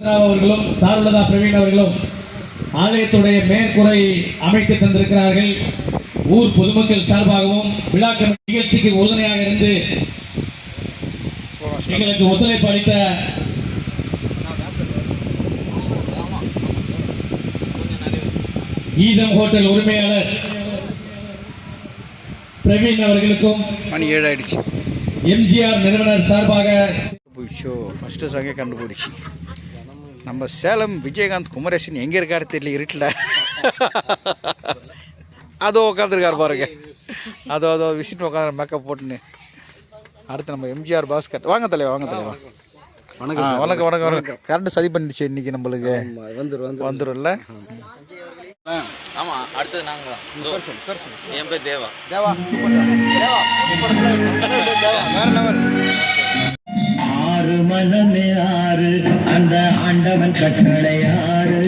அவர்களும் சாருலதா பிரவீன் அவர்களும் ஆலயத்துடைய மேற்கூரை அமைத்து தந்திருக்கிறார்கள். ஊர் பொதுமக்கள் சார்பாகவும் விழா நிகழ்ச்சிக்கு உறுதுணையாக இருந்து எங்களுக்கு ஒத்துழைப்பு அளித்த ஈதம் ஹோட்டல் உரிமையாளர் பிரவீன் அவர்களுக்கும் மணி 7 ஆயிடுச்சு. எம்ஜிஆர் நிறுவனர் சார்பாக ஃபஸ்ட்டு சாங்கே கண்டுபிடிச்சி நம்ம சேலம் விஜயகாந்த் குமரேசன் எங்கே இருக்காரு தெரியல, இருட்டில் அதோ உட்காந்துருக்காரு பாருங்க, அதோ விசிட் உட்காந்து மேக்கப் போட்டுன்னு. அடுத்து நம்ம எம்ஜிஆர் பாஸ்கர். வாங்க தலைவா, வாங்க தலைவா. வணக்கம் வணக்கம் வணக்கம். கரண்ட் சரி பண்ணிடுச்சு இன்னைக்கு நம்மளுக்கு. வந்துடும்ல. ஆமாம், அடுத்தது நாங்கள் தான். என் பேர் தேவா. தேவா வேற லெவல். ஆறு மனமே ஆறு, அந்த ஆண்டவன் கட்டளை ஆறு.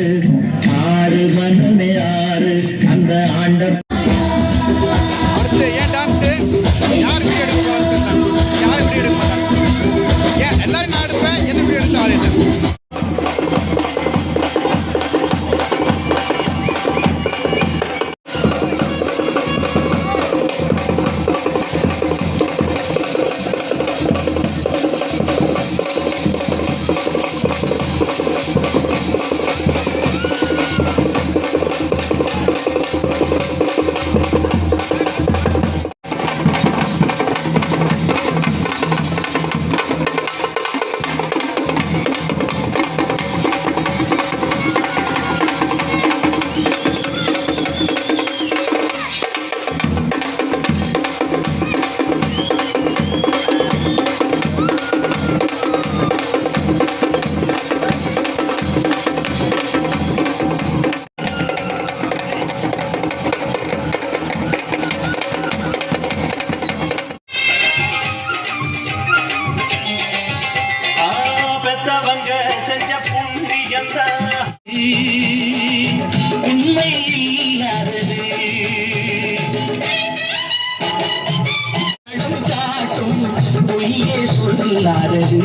ஆறு மனமே ஆறு, அந்த ஆண்டவன். அடுத்து ஏன் டான்ஸு யார் வீடியோ எடுக்க போகிறாங்க, யார் வீடியோ எடுக்க மாட்டாங்க, ஏன் எல்லாரும் நான் எடுப்பேன், என்ன வீடியோ எடுத்து ஆள் இல்லை. உண்மை இல்லாதது சாட்டும் பொய்யே சொல்லாதது.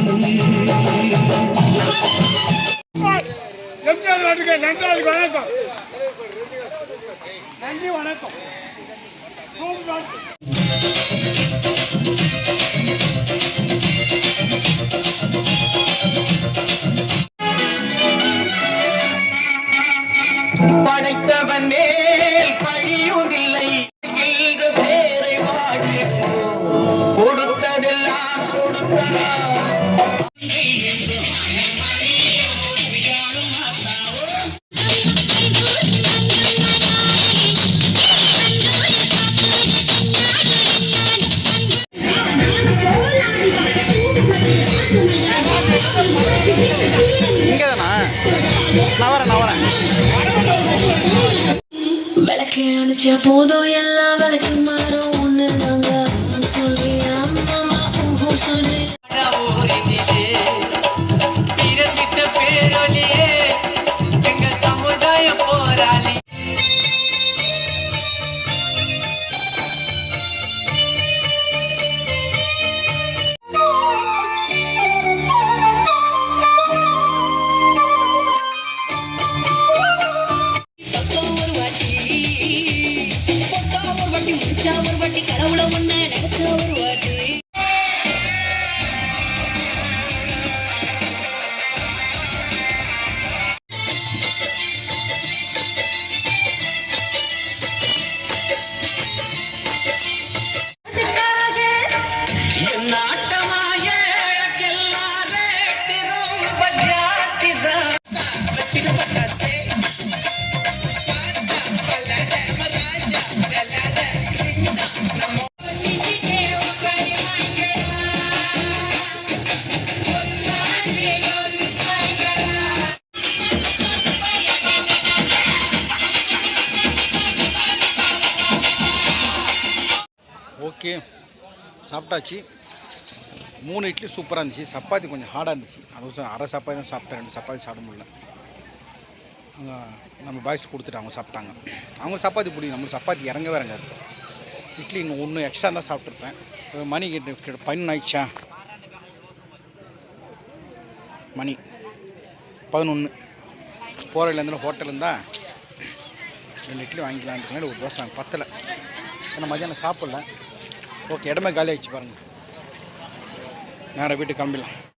நன்றி வணக்கம். படைத்தவன் மேல் பழியுமில்லை, பேரை வாழ கொடுத்ததெல்லாம் கொடுத்தான். இங்கே தானா? நான் வரேன். விளக்கு அடிச்சா போதும், எல்லாம் விளக்கு மாறும். ஒண்ணு நாங்க சொல்லி அம்மா சொல்லி பேரொலியே எங்க சமுதாய போராளி. ஒரு வாட்டி கடவுள ஒண்ணு நினைச்ச ஒரு வாட்டி. என் நாட்டமாக ஓகே, சாப்பிட்டாச்சு. 3 இட்லி சூப்பராக இருந்துச்சு. சப்பாத்தி கொஞ்சம் ஹார்டாக இருந்துச்சு. அதுவும் அரை சப்பாத்தி தான் சாப்பிட்டேன், 2 சப்பாத்தி சாப்பிட முடியல. நம்ம பாய்ஸ் கொடுத்துட்டு அவங்க சாப்பிட்டாங்க. அவங்க சப்பாத்தி பிடிக்கும், நம்ம சப்பாத்தி இறங்கவே இறங்காது. இட்லி இன்னும் 1 எக்ஸ்ட்ரா தான் சாப்பிட்ருப்பேன். மணி கிட்ட 11 ஆயிடுச்சா? மணி 11. போகிற வழியிலேருந்து ஹோட்டல் இருந்தால் 2 இட்லி வாங்கிக்கலான்னு ஒரு தோசை பத்தலை. ஏன்னா மதியானம் சாப்பிடல. ஓகே, இடமே காலி ஆகிடுச்சு பாருங்கள். நேராக வீட்டுக்கு கிளம்பிடலாம்.